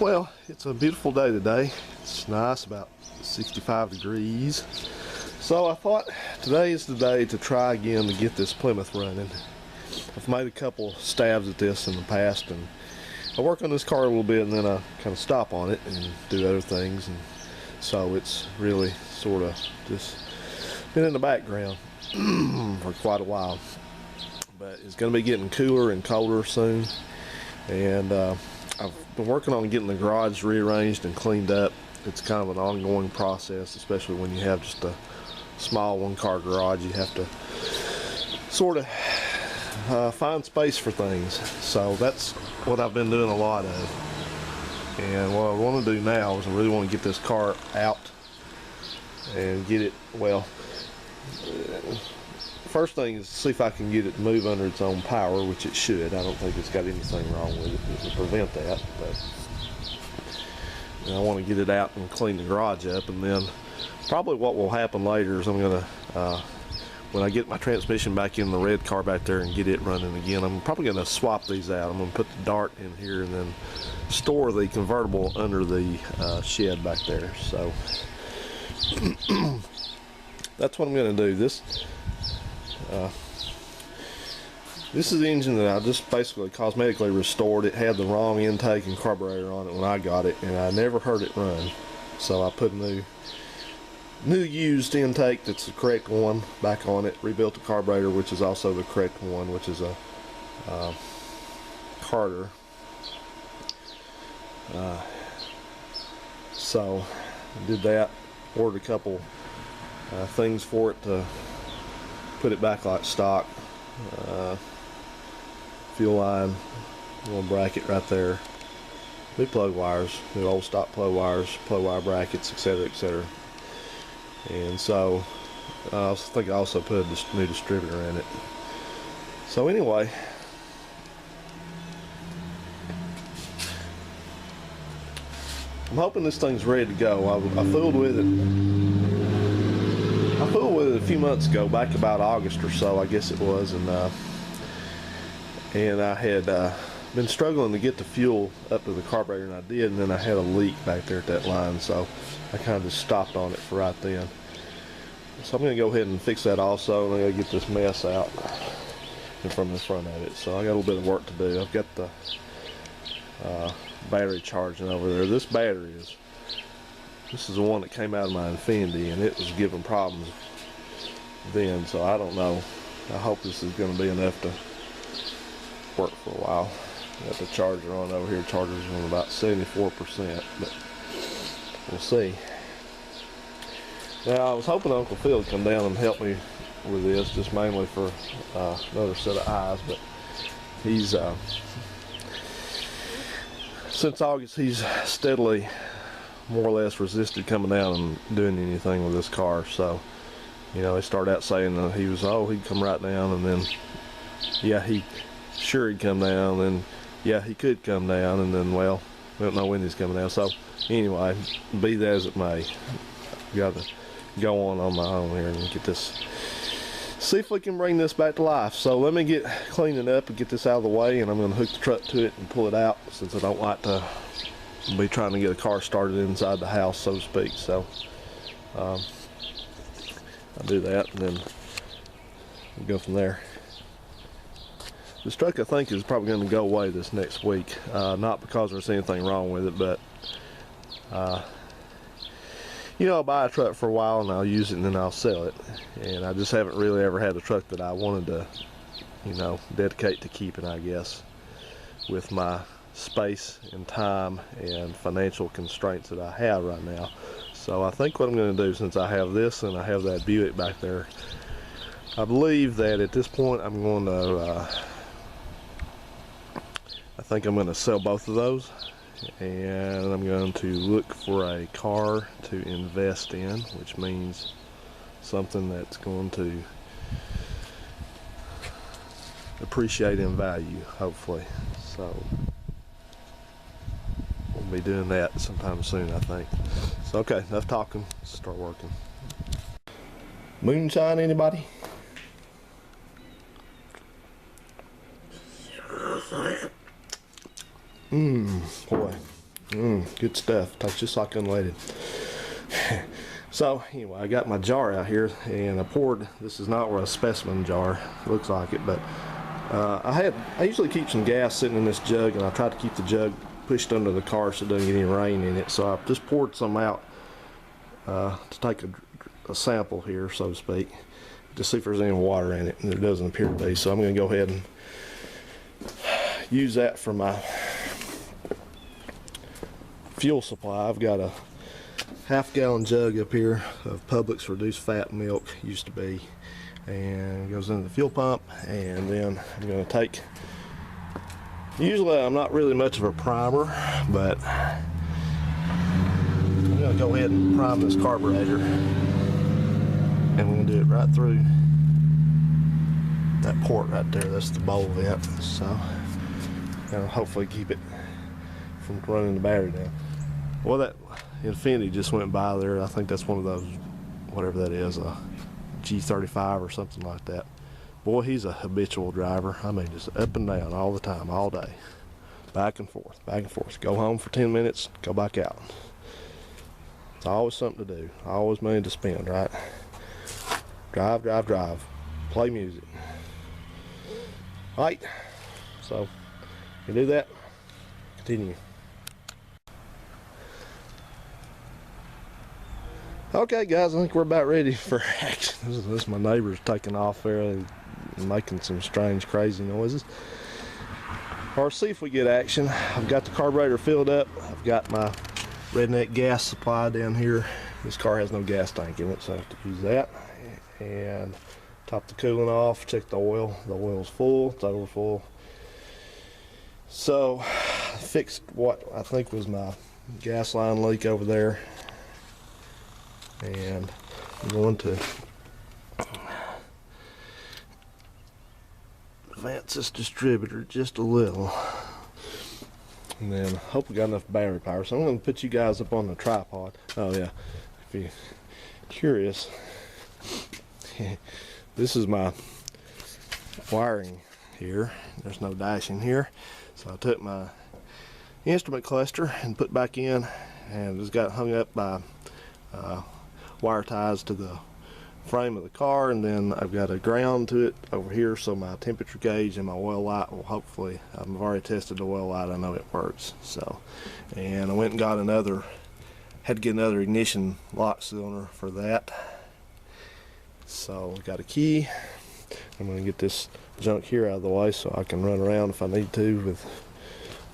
Well, it's a beautiful day today. It's nice, about 65 degrees. So I thought today is the day to try again to get this Plymouth running. I've made a couple stabs at this in the past, and I work on this car a little bit and then I kind of stop on it and do other things, and so it's really sort of just been in the background for quite a while. But it's going to be getting cooler and colder soon, and I've been working on getting the garage rearranged and cleaned up. It's kind of an ongoing process, especially when you have just a small one-car garage. You have to sort of find space for things. So that's what I've been doing a lot of. And what I want to do now is I really want to get this car out and get it, well, first thing is see if I can get it to move under its own power, which it should. I don't think it's got anything wrong with it to prevent that, but I want to get it out and clean the garage up. And then probably what will happen later is I'm going to, when I get my transmission back in the red car back there and get it running again, I'm probably going to swap these out. I'm going to put the Dart in here and then store the convertible under the shed back there. So that's what I'm going to do. This is the engine that I just basically cosmetically restored. It had the wrong intake and carburetor on it when I got it, and I never heard it run. So I put a new used intake that's the correct one back on it, rebuilt the carburetor, which is also the correct one, which is a Carter. So I did that, ordered a couple things for it to put it back like stock. Fuel line, little bracket right there, new plug wires, new old stock plug wires, plug wire brackets, etc., etc. And so I think I also put a new distributor in it. So anyway, I'm hoping this thing's ready to go. I fooled with it a few months ago, back about August or so, I guess it was, and I had been struggling to get the fuel up to the carburetor, and I did, and then I had a leak back there at that line, so I kind of just stopped on it for right then. So I'm going to go ahead and fix that also, and I'm going to get this mess out from the front of it. So I got a little bit of work to do. I've got the battery charging over there. This is the one that came out of my Infiniti, and it was giving problems then, so I don't know. I hope this is going to be enough to work for a while. Got the charger on over here. Charger's on about 74%, but we'll see. Now I was hoping Uncle Phil would come down and help me with this, just mainly for another set of eyes, but he's since August he's steadily more or less resisted coming down and doing anything with this car. So he started out saying that he'd come right down, and then he'd come down, and he could come down, and then, well, we don't know when he's coming down. So anyway, be that as it may, got to go on my own here and get this, see if we can bring this back to life. So let me get cleaning up and get this out of the way, and I'm going to hook the truck to it and pull it out, since I don't like to be trying to get a car started inside the house, so to speak. So I'll do that, and then we'll go from there. This truck, I think, is probably going to go away this next week. Not because there's anything wrong with it, but I'll buy a truck for a while and I'll use it and then I'll sell it. And I just haven't really ever had a truck that I wanted to, dedicate to keeping, I guess, with my space and time and financial constraints that I have right now. So I think what I'm going to do, since I have this and I have that Buick back there, I believe that at this point I'm going to I think I'm going to sell both of those, and I'm going to look for a car to invest in, which means something that's going to appreciate in value, hopefully. So we'll be doing that sometime soon, I think. So okay, enough talking, let's start working. Moonshine, anybody? Boy, Good stuff. Tastes just like unleaded. So anyway, I got my jar out here and I poured. This is not a specimen jar, looks like it, but I usually keep some gas sitting in this jug, and I try to keep the jug pushed under the car so it doesn't get any rain in it. So I just poured some out to take a sample here, so to speak, to see if there's any water in it, and there doesn't appear to be. So I'm going to go ahead and use that for my fuel supply. I've got a half-gallon jug up here of Publix reduced fat milk, used to be, and it goes into the fuel pump. And then I'm going to take, usually I'm not really much of a primer, but I'm going to go ahead and prime this carburetor, and we're going to do it right through that port right there. That's the bowl vent, so that'll hopefully keep it from running the battery down. Well, that Infiniti just went by there. I think that's one of those, whatever that is, a G35 or something like that. Boy, he's a habitual driver. I mean, just up and down all the time, all day. Back and forth, back and forth. Go home for 10 minutes, go back out. It's always something to do. Always money to spend, right? Drive, drive, drive. Play music. All right. So, you do that, continue. Okay, guys, I think we're about ready for action. This is my neighbors taking off there and making some strange, crazy noises. Or see if we get action. I've got the carburetor filled up. I've got my redneck gas supply down here. This car has no gas tank in it, so I have to use that. And top the coolant off, check the oil. The oil's full, it's over full. So I fixed what I think was my gas line leak over there. And I'm going to advance this distributor just a little, and then hope we got enough battery power. So I'm going to put you guys up on the tripod. Oh yeah, if you're curious, this is my wiring here. There's no dashing here, so I took my instrument cluster and put back in, and it's got hung up by wire ties to the frame of the car, and then I've got a ground to it over here, so my temperature gauge and my oil light will hopefully, I've already tested the oil light, I know it works. So, and I went and got another, had to get another ignition lock cylinder for that. So got a key. I'm going to get this junk here out of the way so I can run around if I need to with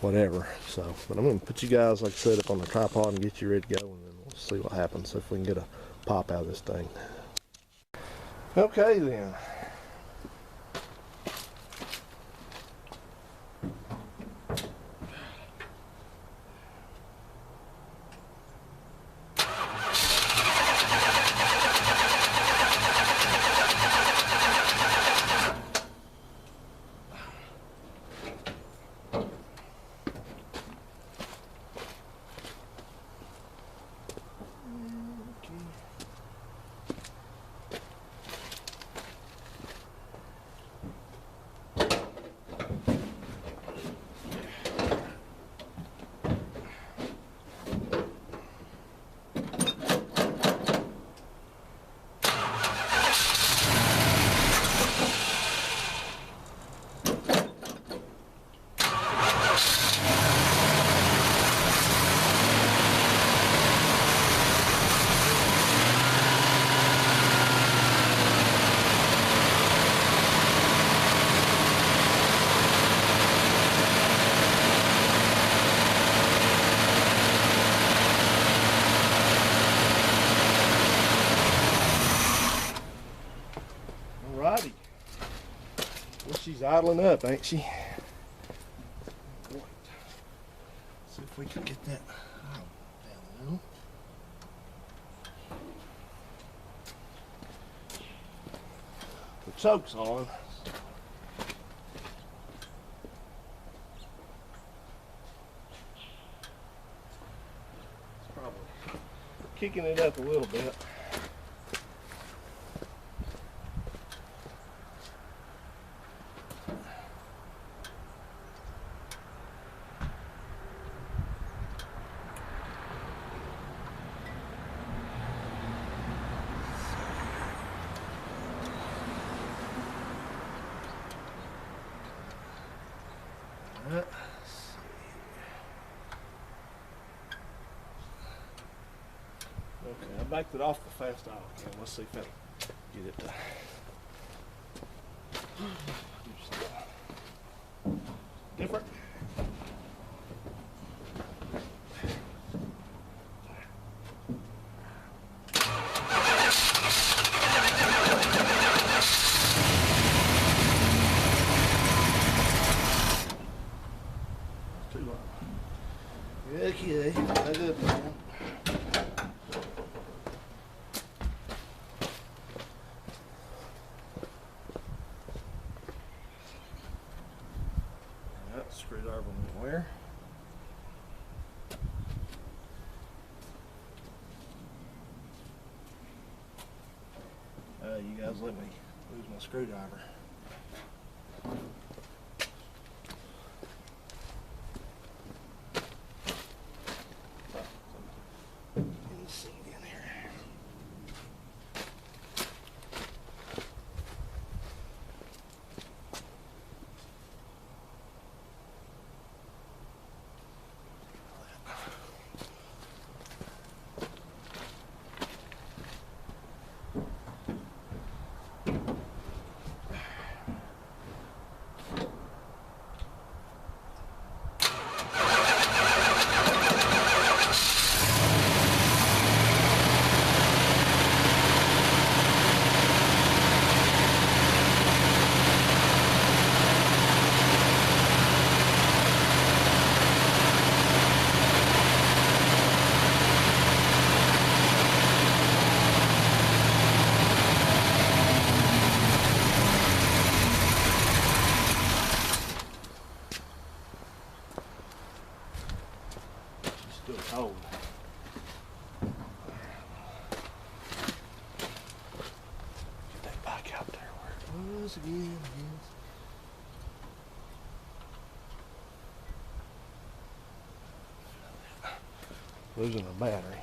whatever. So, but I'm going to put you guys, like I said, up on the tripod and get you ready to go, and then we'll see what happens, so if we can get a pop out of this thing. Okay then. Alrighty. Well, she's idling up, ain't she? Wait. See if we can get that down now. The choke's on. It's probably kicking it up a little bit. Okay, I backed it off the fast idle cam. Let's see if that'll get it to different. Too low. Okay, that's good, man. Screwdriver went where? You guys let me lose my screwdriver. Let me see it in here. Still cold. Get that back out there where it was again. Losing a battery.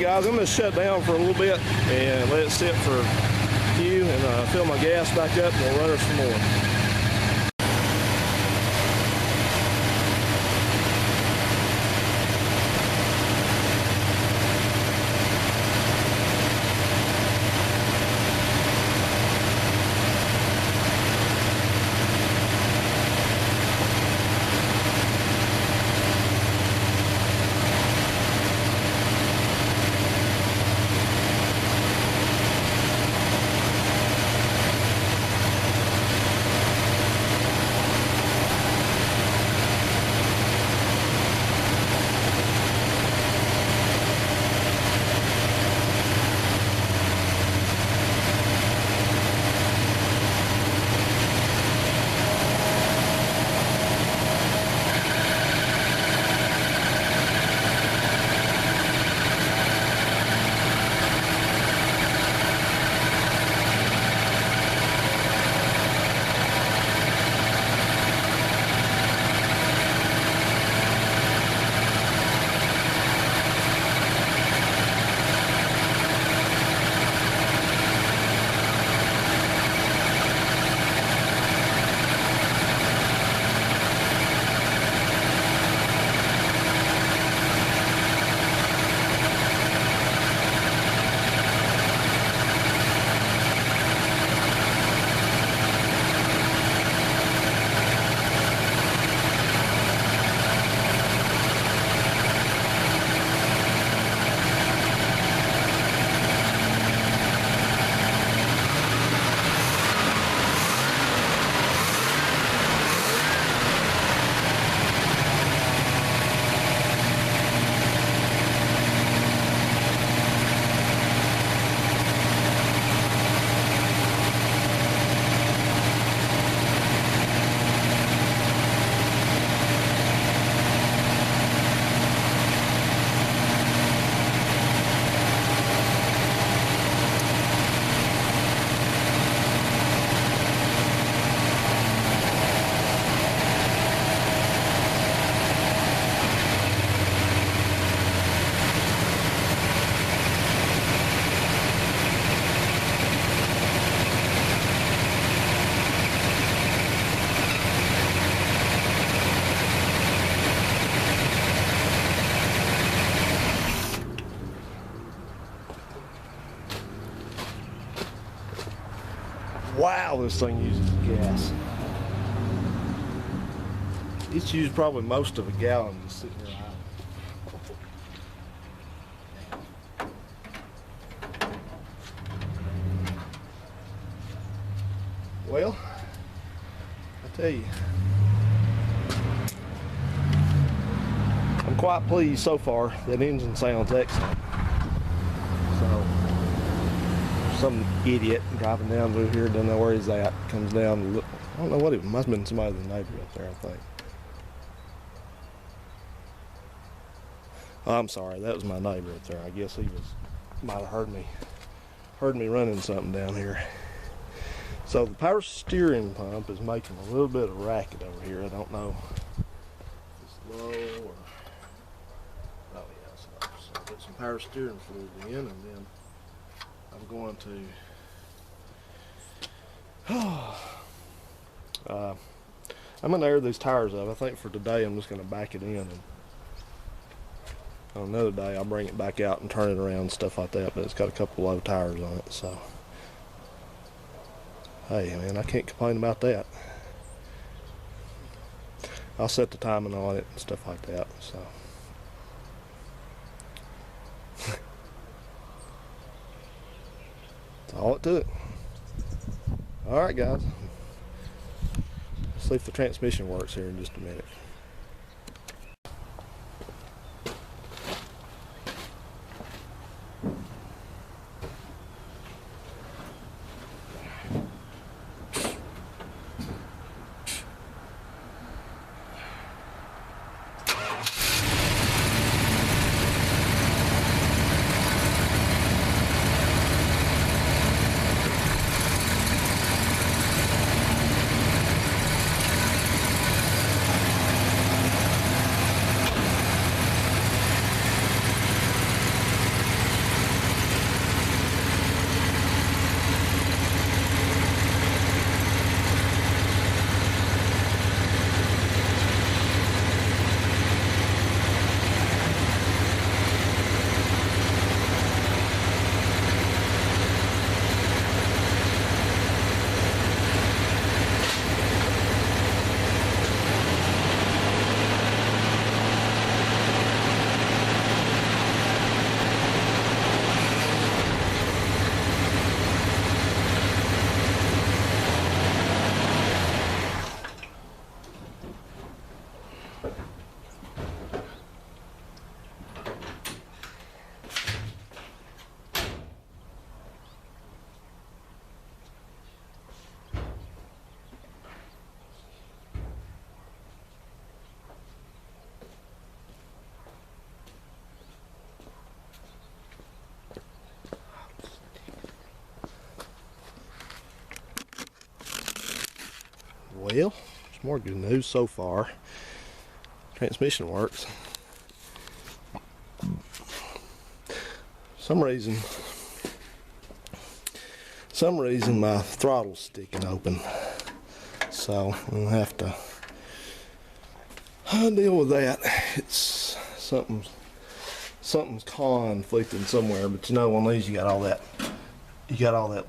guys, I'm going to shut down for a little bit and let it sit for a few and fill my gas back up and we'll run her some more. Wow, this thing uses gas. It's used probably most of a gallon just sitting here idle. Well, I tell you, I'm quite pleased so far. That engine sounds excellent. So, some idiot driving down through here, doesn't know where he's at, comes down and look. I don't know what it must have been, somebody in the neighborhood up there, I think. Oh, I'm sorry, that was my neighbor up there. I guess he might have heard me running something down here. So the power steering pump is making a little bit of racket over here. I don't know if it's low or, oh yeah, it's low. So I'll put some power steering fluid in, and then I'm going to I'm going to air these tires up. I think for today I'm just going to back it in, and on another day I'll bring it back out and turn it around and stuff like that, but it's got a couple low tires on it, so hey man, I can't complain about that. I'll set the timing on it and stuff like that, so that's all it took. Alright guys, see if the transmission works here in just a minute. Well, there's more good news so far. Transmission works. Some reason my throttle's sticking open, so I'll have to deal with that. It's something's conflicting somewhere, but you know, on these you got all that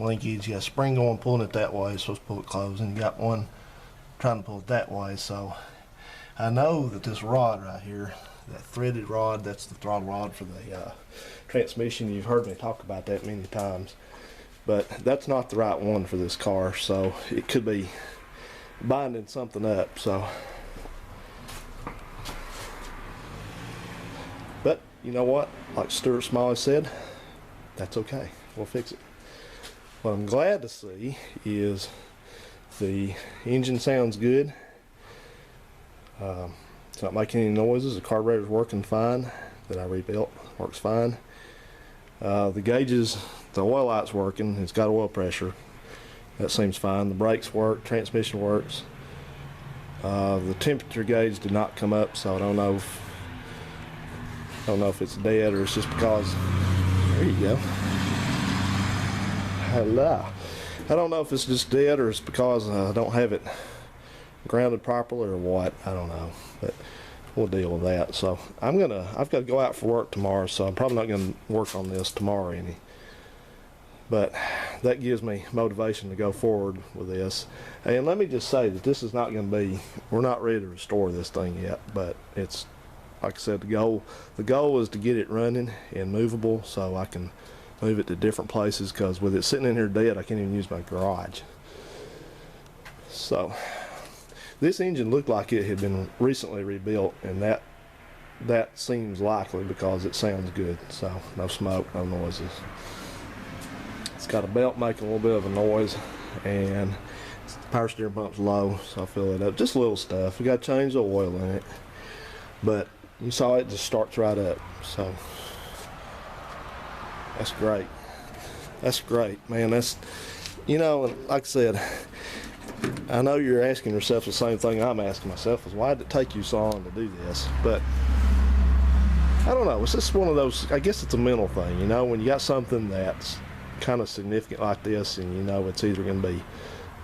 linkage. You got a spring going pulling it that way, it's supposed to pull it closed, and you got one trying to pull it that way. So I know that this rod right here, that threaded rod, that's the throttle rod for the transmission. You've heard me talk about that many times, but that's not the right one for this car, so it could be binding something up. So, but you know what, like Stuart Smalley said, that's okay, we'll fix it. What I'm glad to see is the engine sounds good. It's not making any noises. The carburetor's working fine that I rebuilt, works fine. The gauges, the oil light's working, it's got oil pressure, that seems fine. The brakes work, transmission works. The temperature gauge did not come up, so I don't know if it's dead or it's just because, there you go. Hello. I don't know if it's just dead or it's because I don't have it grounded properly or what, I don't know, but we'll deal with that. So I've got to go out for work tomorrow, so I'm probably not going to work on this tomorrow any, but that gives me motivation to go forward with this. And let me just say that this is not going to be, we're not ready to restore this thing yet, but it's, like I said, the goal is to get it running and movable so I can move it to different places, because with it sitting in here dead, I can't even use my garage. So this engine looked like it had been recently rebuilt, and that seems likely because it sounds good. So no smoke, no noises. It's got a belt making a little bit of a noise, and the power steering pump's low, so I fill it up. Just little stuff. We got to change the oil in it, but you saw it just starts right up. So that's great. That's great, man. That's, you know, like I said, I know you're asking yourself the same thing I'm asking myself, is why did it take you so long to do this? But I don't know, it's just one of those, I guess it's a mental thing, you know, when you got something that's kind of significant like this, and you know it's either going to be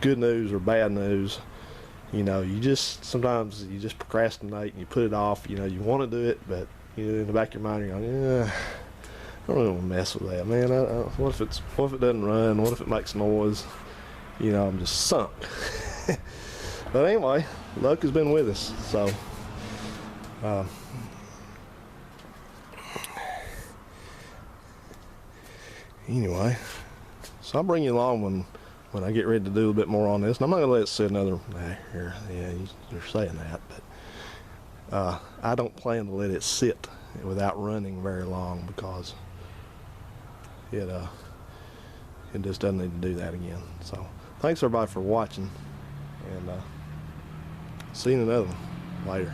good news or bad news, you know, sometimes you just procrastinate and you put it off. You know, you want to do it, but you know, in the back of your mind you're going, yeah, I don't really want to mess with that, man. What if it doesn't run? What if it makes noise? You know, I'm just sunk. But anyway, luck has been with us. So, anyway, so I'll bring you along when I get ready to do a little bit more on this. And I'm not going to let it sit another, here, yeah, you're saying that, but I don't plan to let it sit without running very long, because it just doesn't need to do that again. So thanks everybody for watching, and see you in another one later.